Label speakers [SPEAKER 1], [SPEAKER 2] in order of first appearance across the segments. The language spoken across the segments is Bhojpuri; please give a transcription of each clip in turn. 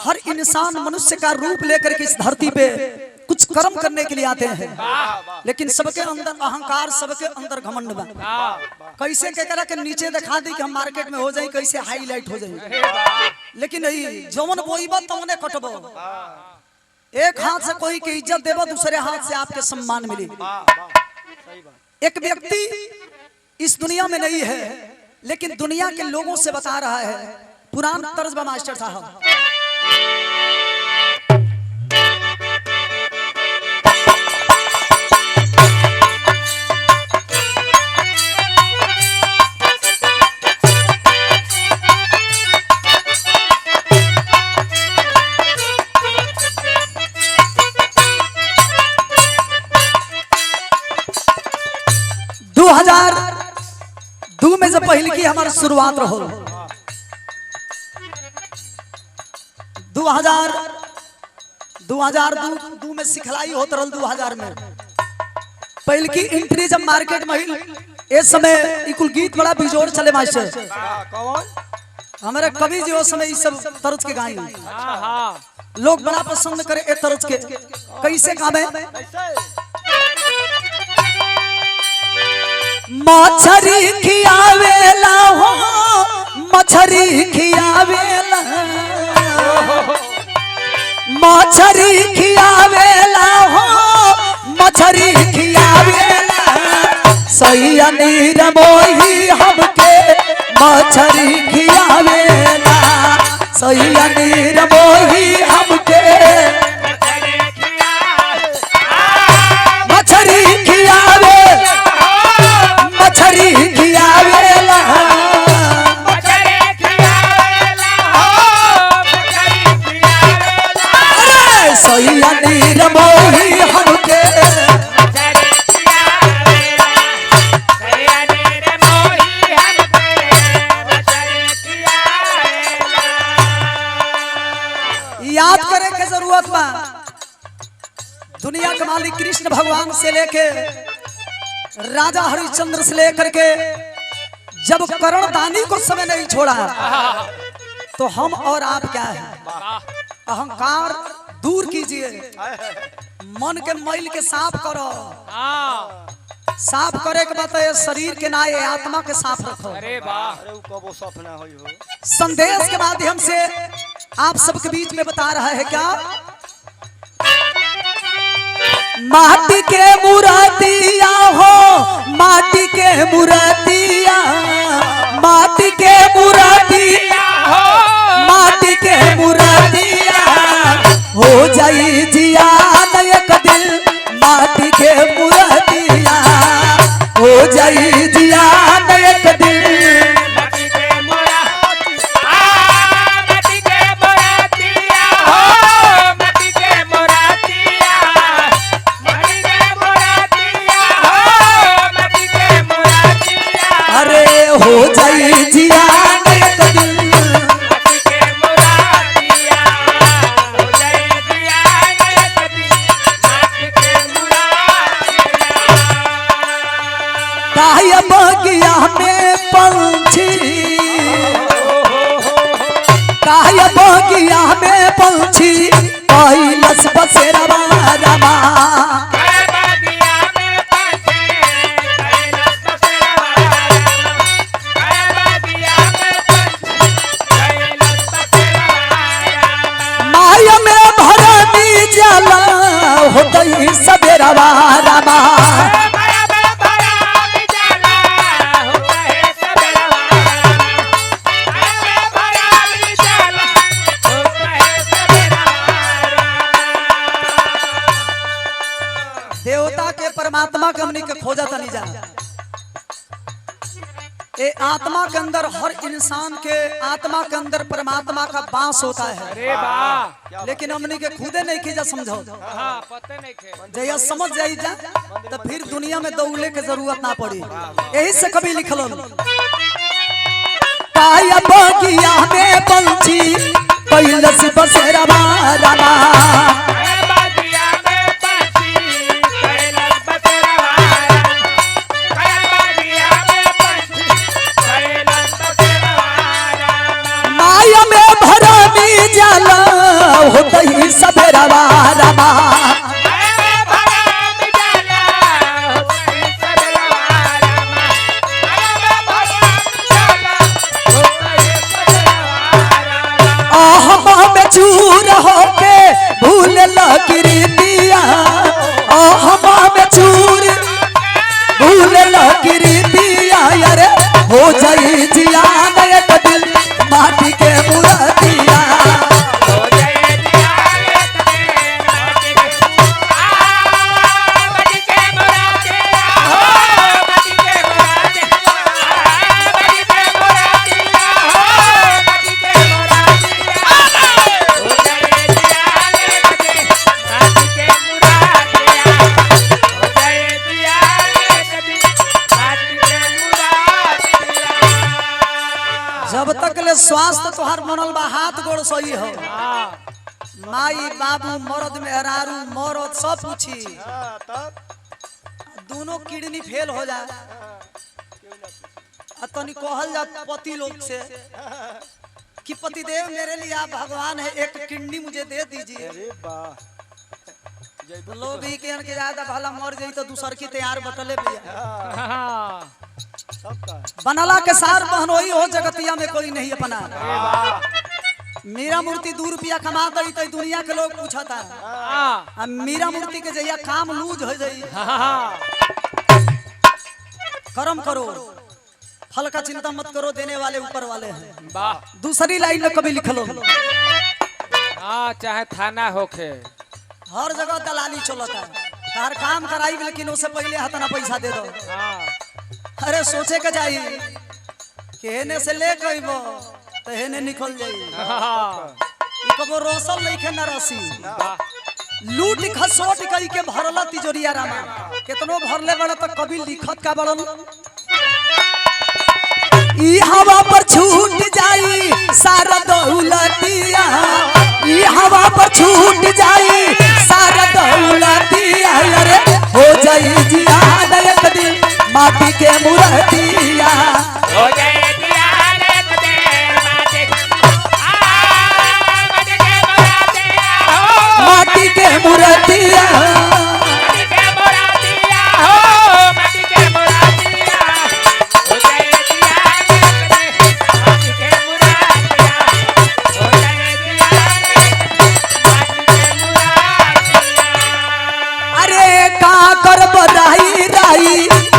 [SPEAKER 1] हर इंसान मनुष्य का रूप लेकर के इस धरती पे कुछ कर्म करने के लिए आते हैं, लेकिन सबके अंदर अहंकार, सबके अंदर घमंड बा। कैसे कहकर के नीचे दिखा दी कि हम मार्केट में हो जाए, कैसे हाईलाइट हो जाए, लेकिन जौन बोईबा तौने कटबो। एक हाथ से कोई की इज्जत देबो, दूसरे हाथ से आपके सम्मान मिली। एक व्यक्ति इस दुनिया में नहीं है, लेकिन दुनिया के लोगों से बता रहा है। पुराना तर्ज बा मास्टर साहब। 2002 में जब पहले की हमारी शुरुआत रहो, 2002 में सिखलाई होत रहल। 2000 में पहले की एंट्री जब मार्केट में इस समय कुल गीत बड़ा बिजोड़ चले मास्टर। हमारे कवि जी उस समय सब तर्ज के गाई, लोग बड़ा पसंद करे ए तर्ज के। कैसे काम है? मछरी खियावेला हो, मछरी खियावेला, मछरी खियावेला हो, मछरी खियावेला, सैया नीर मोही हमके मछरी खियावेला, सैया नीर मोही हमके मछरी खियावे, मछरी खियावेला, मछरी खियावेला हो, मछरी खियावेला, अरे सैया नीर मोही हमके मछरी खियावेला, सैया नीर मोही हमके मछरी खियावेला। याद करे के जरूरत बा। दुनिया के मालिक कृष्ण भगवान से लेके राजा हरिश्चंद्र से लेकर के जब कर्णदानी को समय नहीं छोड़ा, तो हम और आप क्या है? अहंकार दूर कीजिए, मन के मैल के साफ करो। साफ करे के बाद शरीर के ना, ये आत्मा के साफ रखो। अरे संदेश के माध्यम से आप सबके बीच में बता रहा है क्या? माटी के मूर्तिया हो, माटी के मूर्तिया, माटी के मूर्तिया हो, माटी के मूर्तिया, हो जाई जियान एक दिन माटी के मूर्तिया, हो जाई जियान एक दिन माटी के मूर्तिया, माटी के मूर्तिया हो, माटी के मूर्तिया, माटी के मूर्तिया हो, माटी के मूर्तिया, अरे हो जाई जियान एक दिन माटी के मूर्तिया, हो जाई जियान एक दिन माटी के मूर्तिया। काया बगिया में पंछी, काया बगिया में पंछी, कैलस बसेरवा रमा, काया बगिया में पंछी, कैलस बसेरवा रमा, काया बगिया में पंछी, कैलस बसेरवा रमा, माया में भरनी जाला होतई सबेरवा रमा, देवता के परमात्मा के हमने के खोजा था नहीं जाना। ये आत्मा के अंदर, हर इंसान के आत्मा के अंदर परमात्मा का वास होता है। अरे वाह! लेकिन हमने के खुदे नहीं कीजा समझो। पते नहीं खे जया समझ जाई जा, तो फिर दुनिया में दौड़ने की जरूरत ना पड़ी। यही से कभी लिखल काया बगिया में पंछी, कैलस बसेरवा रमा, सजलवारमा में चूर होके भूल लकीरी दिया में चूर भूल लकीरी दिया अरे हो जाई जिया एक दिल माटी के मूर्तिया जब तक ले स्वास्थ्य तोहार बनल बा हाथ गोड़ सही हो माई बाबू मर्द मेहरारू मरद सब पूछी दोनों किडनी फेल हो जाए तनी कहल जा पति लोग से कि पतिदेव मेरे लिए आप भगवान है एक किडनी मुझे दे दीजिए लोग ही के ज्यादा भला मर जाई तो दूसर की तैयार बटले भी बनला के सार बहनोई हो जगतिया में कोई नहीं अपना मीरा मूर्ति 2 रुपया कमा दई तो दुनिया के लोग पूछता मीरा मूर्ति के जहिया काम लूज हो जाई कर्म करो फल का चिंता मत करो देने वाले ऊपर वाले हैं वाह दूसरी लाइन में कभी लिख लो
[SPEAKER 2] चाहे थाना होके
[SPEAKER 1] हर जगह दलाली चलता है तार काम कराई लेकिन उससे पहले हतना पैसा दे दो अरे सोचे के चाहिए कि हेने से ले गईबो तो हेने निकल जाई कबो रोसल लेके न रसी लूट खसोट कई के भरला तिजोरिया रामा कितनो भरले बड़ा तो कभी लिखत का बड़न ई हवा पर छूट जाई सारा दौलतिया ई हवा पर छूट जाई सारा दौलतिया अरे हो जाई जियाद एक दिन माटी के मूर्तिया
[SPEAKER 2] हो जाए जियाद एक दिन
[SPEAKER 1] माटी के मूर्तिया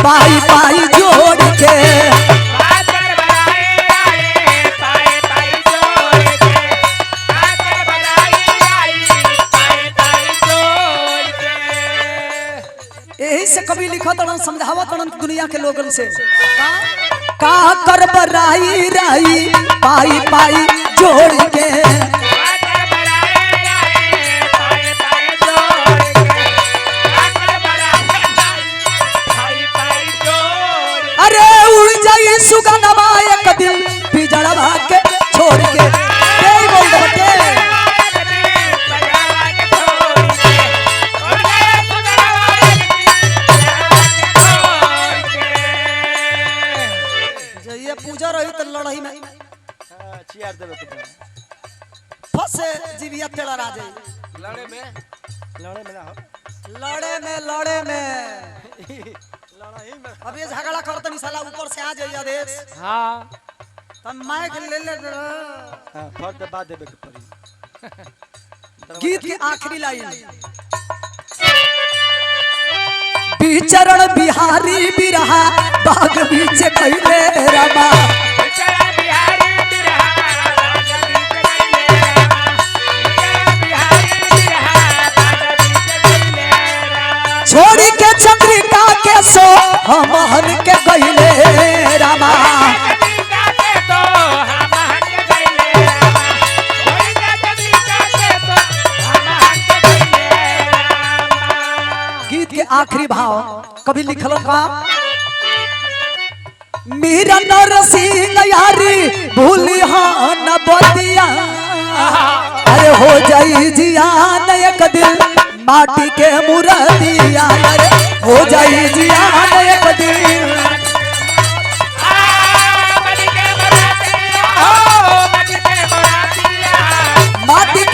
[SPEAKER 1] पाई पाई जोड़ के यही से कभी लिखा तड़न समझावा तड़न दुनिया के लोगन से का कर बराई राई पाई पाई जोड़ के सुगंधवा एक दिल पिजड़ा भाग के छोड़ के बोल बटे जइए पूजा रही तो लड़ाई में चियार देवे के फसे जीविया तेरा राजे
[SPEAKER 2] लड़े में
[SPEAKER 1] ना हो लड़े में अब ये झगड़ा करते नहीं साला ऊपर से आ जाइए आदेश
[SPEAKER 2] हाँ
[SPEAKER 1] तब माइक ले
[SPEAKER 3] फर्द बाद देवे के पड़ी
[SPEAKER 1] गीत की आखिरी लाइन बिचरण बिहारी बिरहा बाग बीच कैले रमा छोड़ी के चंद्रिका के सो हम हन के गईले रामा गीत के आखिरी भाव कभी लिखल का मीरा नरसिंह यारी भूली न बतिया अरे हो जाई जियान एक दिल माटी के मूर्तिया अरे हो जाई जियान एक दिल माटी